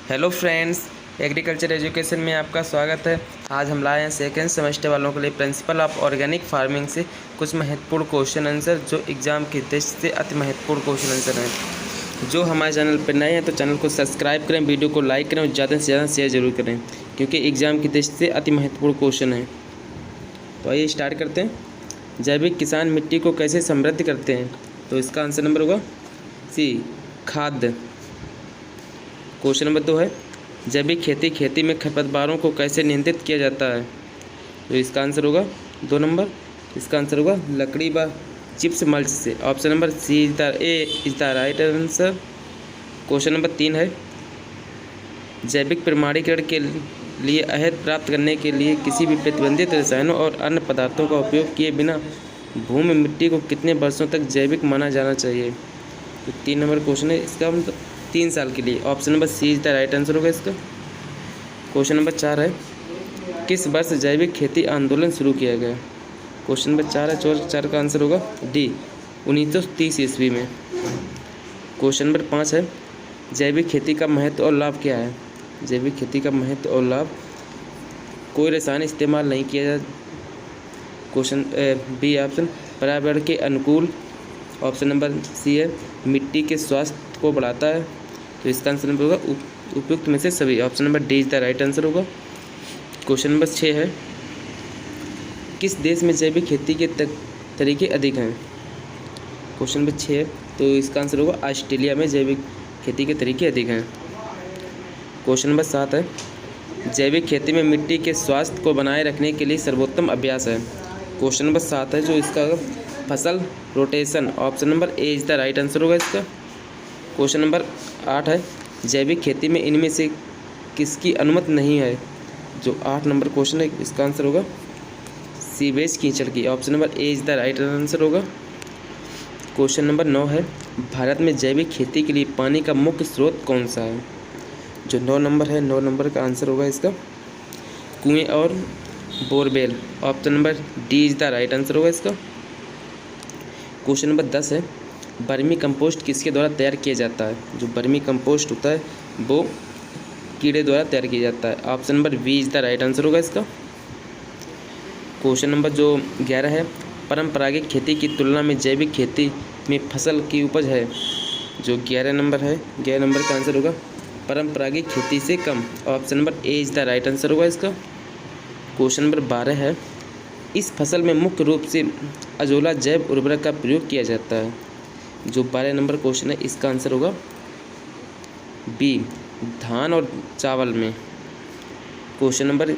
Hello friends, agriculture education में आपका स्वागत है। आज हम लाए हैं सेकेंड सेमेस्टर वालों के लिए प्रिंसिपल ऑफ ऑर्गेनिक फार्मिंग से कुछ महत्वपूर्ण क्वेश्चन आंसर, जो एग्ज़ाम के दृष्टि से अति महत्वपूर्ण क्वेश्चन आंसर हैं। जो हमारे चैनल पर नए हैं तो चैनल को सब्सक्राइब करें, वीडियो को लाइक करें और ज़्यादा से ज़्यादा शेयर जरूर करें, क्योंकि एग्ज़ाम की दृष्टि से अति महत्वपूर्ण क्वेश्चन है। तो आइए स्टार्ट करते हैं। जैविक किसान मिट्टी को कैसे समृद्ध करते हैं? तो इसका आंसर नंबर होगा सी, खाद। क्वेश्चन नंबर 2 है, जैविक खेती में खरपतवारों को कैसे नियंत्रित किया जाता है? तो इसका आंसर होगा 2 नंबर, इसका आंसर होगा लकड़ी व चिप्स मल्च से। Option number C is the right answer. Question number 3 है, जैविक प्रमाणीकरण के लिए अहद प्राप्त करने के लिए किसी भी प्रतिबंधित रसायनों और अन्य पदार्थों का उपयोग किए बिना भूमि मिट्टी को कितने वर्षों तक जैविक माना जाना चाहिए? तो 3 नंबर क्वेश्चन है, इसका मतलब 3 साल के लिए। Option number C is the right answer होगा इसका। क्वेश्चन नंबर 4 है, किस वर्ष जैविक खेती आंदोलन शुरू किया गया? क्वेश्चन नंबर 4 है, 4 का आंसर होगा डी, 1930 ईस्वी में। क्वेश्चन नंबर 5 है, जैविक खेती का महत्व और लाभ क्या है? जैविक खेती का महत्व और लाभ, कोई रसायन इस्तेमाल नहीं किया जाता। क्वेश्चन बी ऑप्शन, पर्यावरण के अनुकूल। ऑप्शन नंबर सी है, मिट्टी के स्वास्थ्य को बढ़ाता है। तो इसका आंसर नंबर होगा उपयुक्त में से सभी। Option number D is the right answer होगा। क्वेश्चन नंबर 6 है, किस देश में जैविक खेती के तरीके अधिक हैं? क्वेश्चन नंबर 6 है, तो इसका आंसर होगा ऑस्ट्रेलिया में जैविक खेती के तरीके अधिक हैं। क्वेश्चन नंबर 7 है, जैविक खेती में मिट्टी के स्वास्थ्य को बनाए रखने के लिए सर्वोत्तम अभ्यास है। क्वेश्चन नंबर 7 है, जो इसका फसल rotation. Option number A is the right answer होगा इसका। क्वेश्चन नंबर 8 है, जैविक खेती में इनमें से किसकी अनुमति नहीं है? जो 8 नंबर क्वेश्चन है, इसका आंसर होगा सीवेज कीचड़ की। Option number A is the right answer होगा। क्वेश्चन नंबर 9 है, भारत में जैविक खेती के लिए पानी का मुख्य स्रोत कौन सा है? जो 9 नंबर है, 9 नंबर का आंसर होगा इसका कुएं और borewell. Option number D is the right answer होगा इसका। क्वेश्चन नंबर 10 है, बर्मी कंपोस्ट किसके द्वारा तैयार किया जाता है? जो बर्मी कंपोस्ट होता है वो कीड़े द्वारा तैयार किया जाता है। Option number B is the right answer होगा इसका। क्वेश्चन नंबर जो 11 है, परंपरागत खेती की तुलना में जैविक खेती में फसल की उपज है। जो 11 नंबर है, 11 नंबर का आंसर होगा परंपरागत खेती से कम। Option number A is the right answer होगा इसका। क्वेश्चन नंबर 12 है, इस फसल में मुख्य रूप से अजोला जैव उर्वरक का प्रयोग किया जाता है। जो 12 नंबर क्वेश्चन है, इसका आंसर होगा बी, धान और चावल में। क्वेश्चन नंबर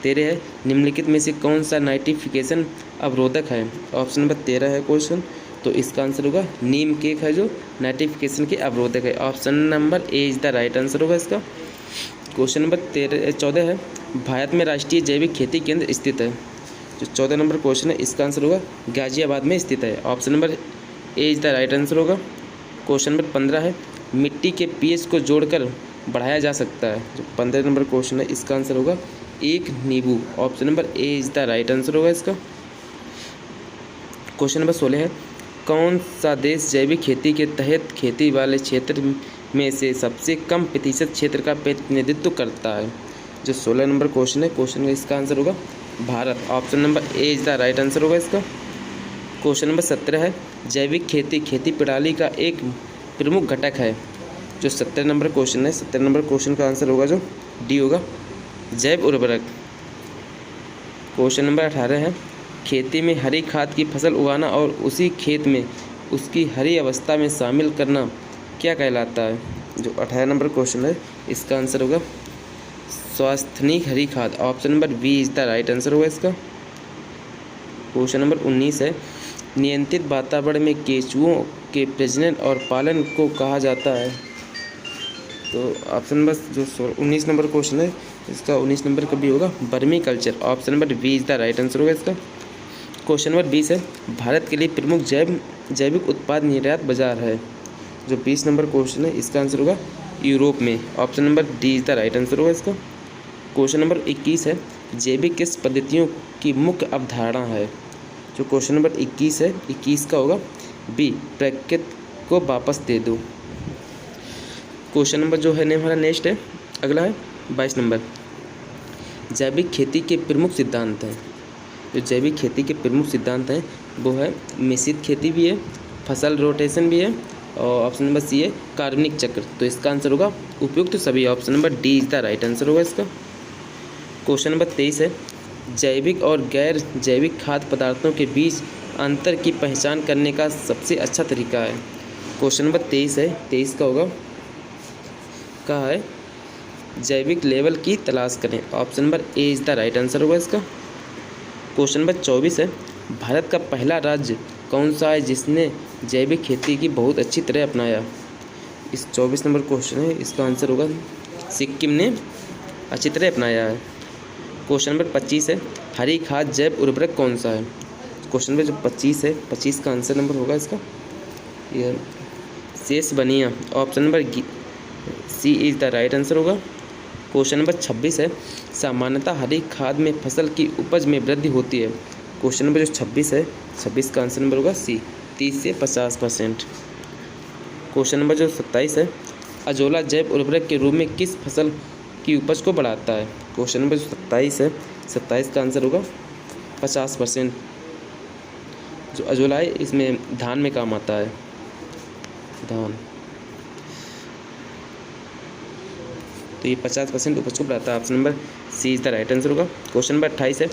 13 है, निम्नलिखित में से कौन सा नाइट्रिफिकेशन अवरोधक है? ऑप्शन नंबर 13 है क्वेश्चन, तो इसका आंसर होगा नीम केक है, जो नाइट्रिफिकेशन के अवरोधक है। Option number A is the right answer होगा इसका। क्वेश्चन नंबर 14 है, भारत में राष्ट्रीय जैविक खेती केंद्र स्थित है। जो 14 नंबर क्वेश्चन है, इसका आंसर होगा गाजियाबाद में स्थित है। Option number A is the right answer होगा। क्वेश्चन नंबर 15 है, मिट्टी के पीएच को जोड़कर बढ़ाया जा सकता है। जो 15 नंबर क्वेश्चन है, इसका आंसर होगा 1 नींबू। Option number A is the right answer होगा इसका। क्वेश्चन नंबर 16 है, कौन सा देश जैविक खेती के तहत खेती वाले क्षेत्र में से सबसे कम प्रतिशत क्षेत्र का प्रतिनिधित्व करता है? जो 16 नंबर क्वेश्चन है, क्वेश्चन का इसका आंसर होगा Bharat. Option number A is the right answer होगा इसका। क्वेश्चन नंबर 17 है, जैविक खेती प्रणाली का एक प्रमुख घटक है। जो 17 नंबर क्वेश्चन है, 17 नंबर क्वेश्चन का आंसर होगा जो डी होगा, जैव उर्वरक। क्वेश्चन नंबर 18 है, खेती में हरी खाद की फसल उगाना और उसी खेत में उसकी हरी अवस्था में शामिल करना क्या कहलाता है? जो 18 नंबर क्वेश्चन है, इसका आंसर होगा स्वास्थनिक हरी खाद। Option number B is the right answer होगा इसका। क्वेश्चन नंबर 19 है, नियंत्रित वातावरण में केंचुओं के प्रजनन और पालन को कहा जाता है। तो ऑप्शन नंबर जो 19 नंबर क्वेश्चन है, इसका 19 नंबर का भी होगा vermiculture. Option number B is the right answer होगा इसका। क्वेश्चन नंबर 20 है, भारत के लिए प्रमुख जैविक उत्पाद निर्यात बाजार है। जो 20 नंबर क्वेश्चन है, इसका आंसर होगा यूरोप में। Option number D is the right answer होगा इसका। क्वेश्चन नंबर 21 है, जैविक किस पद्धतियों की मुख्य अवधारणा है? जो क्वेश्चन नंबर 21 है, 21 का होगा बी, प्रकृति को वापस दे दो। क्वेश्चन नंबर जो है हमारा नेक्स्ट है अगला है 22 नंबर, जैविक खेती के प्रमुख सिद्धांत हैं। जो जैविक खेती के प्रमुख सिद्धांत हैं वो है मिश्रित खेती भी है, फसल रोटेशन भी है, और ऑप्शन नंबर सी है कार्बनिक चक्र। तो इसका आंसर होगा उपयुक्त तो सभी, option number D is the right answer होगा इसका। क्वेश्चन नंबर 23 है, जैविक और गैर जैविक खाद्य पदार्थों के बीच अंतर की पहचान करने का सबसे अच्छा तरीका है। क्वेश्चन नंबर 23 है, 23 का होगा, कहा है जैविक लेवल की तलाश करें, option number A is the right answer होगा इसका। क्वेश्चन नंबर 24 है, भारत का पहला राज्य कौन सा है जिसने जैविक खेती की बहुत अच्छी तरह अपनाया। इस 24 नंबर क्वेश्चन है, इसका आंसर होगा सिक्किम ने अच्छी तरह अपनाया है। क्वेश्चन नंबर 25 है, हरी खाद जैव उर्वरक कौन सा है। क्वेश्चन नंबर जो 25 है, 25 का आंसर नंबर होगा इसका ये शेष बनिया, option number C is the right answer होगा। क्वेश्चन नंबर 26 है, सामान्यतः हरी खाद में फसल की उपज में वृद्धि होती है। क्वेश्चन नंबर जो 26 है, 26 का आंसर नंबर होगा सी, 30 से 50%। क्वेश्चन नंबर जो 27 है, अजोला जैव उर्वरक के रूप में किस फसल की उपज को बढ़ाता है। क्वेश्चन नंबर जो 27 है, 27 का आंसर होगा 50%। जो अजोला है इसमें धान में काम आता है, धान, तो ये 50% उपज को बढ़ाता है, option number C is the right answer होगा। क्वेश्चन नंबर 28 है,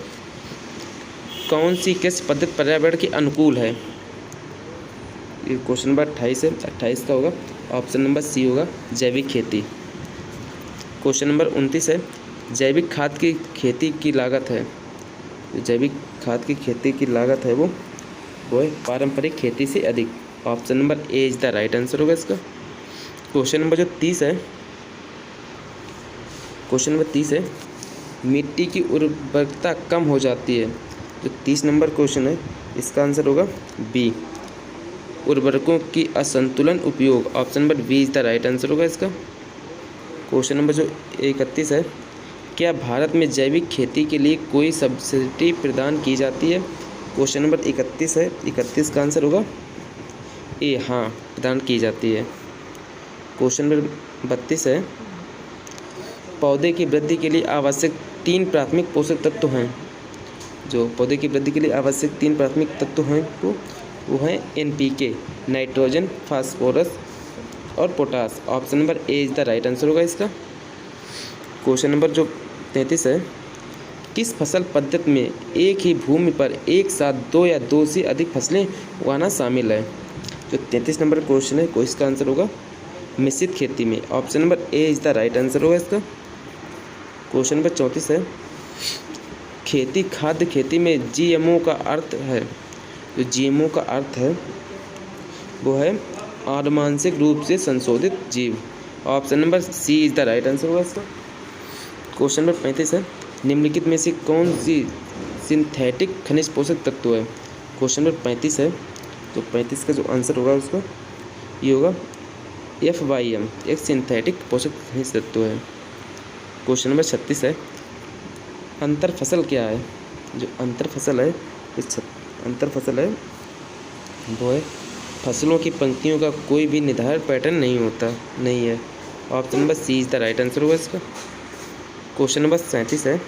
कौन सी कृषि पद्धति पर्यावरण के अनुकूल है। ये क्वेश्चन नंबर 28 है, 28 का होगा ऑप्शन नंबर सी होगा जैविक खेती। क्वेश्चन नंबर 29 है, जैविक खाद की खेती की लागत है, जैविक खाद की खेती की लागत है वो है पारंपरिक खेती से अधिक, option number A is the right answer होगा इसका। क्वेश्चन नंबर जो 30 है, क्वेश्चन नंबर 30 है, मिट्टी की उर्वरकता कम हो जाती है। जो 30 नंबर क्वेश्चन है, इसका आंसर होगा बी, उर्वरकों की असंतुलन उपयोग, option number B is the right answer होगा इसका। क्वेश्चन नंबर जो 31 है, क्या भारत में जैविक खेती के लिए कोई सब्सिडी प्रदान की जाती है। क्वेश्चन नंबर 31 है, 31 का आंसर होगा ए, हाँ प्रदान की जाती है। क्वेश्चन नंबर 32 है, पौधे की वृद्धि के लिए आवश्यक 3 प्राथमिक पोषक तत्व हैं। जो पौधे की वृद्धि के लिए आवश्यक 3 प्राथमिक तत्व हैं वो हैं NPK, नाइट्रोजन, फास्फोरस और potash, option number A is the right answer होगा इसका। क्वेश्चन नंबर जो 33 है, किस फसल पद्धति में एक ही भूमि पर एक साथ 2 या 2 से अधिक फसलें उगाना शामिल है। जो 33 नंबर क्वेश्चन है, कोई इसका आंसर होगा मिश्रित खेती में, option number A is the right answer होगा इसका। क्वेश्चन नंबर 34 है, खाद्य खेती में GMO का अर्थ है। जो GMO का अर्थ है वो है आनुवांशिक रूप से संशोधित जीव, option number C is the right answer होगा इसका। क्वेश्चन नंबर 35 है, निम्नलिखित में से कौन सी सिंथेटिक खनिज पोषक तत्व है। क्वेश्चन नंबर 35 है, तो 35 का जो आंसर होगा उसका ये होगा FYM, एक सिंथेटिक पोषक खनिज तत्व है। क्वेश्चन नंबर 36 है, अंतर फसल क्या है। जो अंतर फसल है, अंतर फसल है वो है फसलों की पंक्तियों का कोई भी निर्धारित पैटर्न नहीं है, option number C is the right answer होगा इसका। क्वेश्चन नंबर 37 है,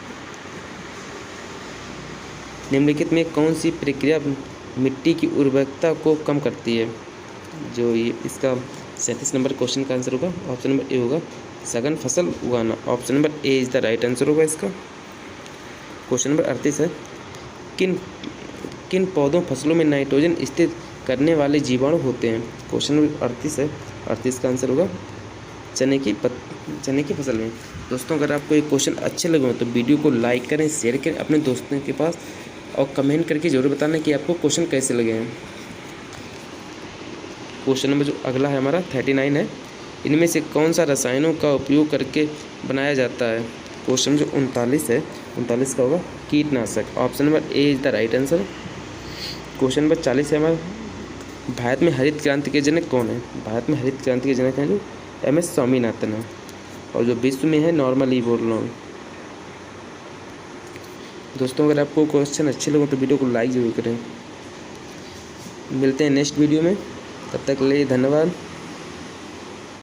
निम्नलिखित में कौन सी प्रक्रिया मिट्टी की उर्वरकता को कम करती है। जो ये इसका 37 नंबर क्वेश्चन का आंसर होगा, ऑप्शन नंबर ए होगा सघन फसल उगाना, option number A is the right answer होगा इसका। क्वेश्चन नंबर 38 है, किन पौधों फसलों में नाइट्रोजन स्थिर करने वाले जीवाणु होते हैं। क्वेश्चन नंबर 38 है, 38 का आंसर होगा चने की फसल में। दोस्तों अगर आपको ये क्वेश्चन अच्छे लगे हो तो वीडियो को लाइक करें, शेयर करें अपने दोस्तों के पास, और कमेंट करके ज़रूर बताना कि आपको क्वेश्चन कैसे लगे हैं। क्वेश्चन नंबर जो अगला है हमारा 39 है, इनमें से कौन सा रसायनों का उपयोग करके बनाया जाता है। क्वेश्चन जो 39 है, 39 का होगा कीटनाशक, option number A is the right answer. Question number 40 है हमारा, भारत में हरित क्रांति के जनक कौन है। भारत में हरित क्रांति के जनक हैं जो MS स्वामीनाथन है, और जो विश्व में है नॉर्मली बोरलॉग। दोस्तों अगर आपको क्वेश्चन अच्छे लगे तो वीडियो को लाइक ज़रूर करें। मिलते हैं नेक्स्ट वीडियो में, तब तक के लिए धन्यवाद।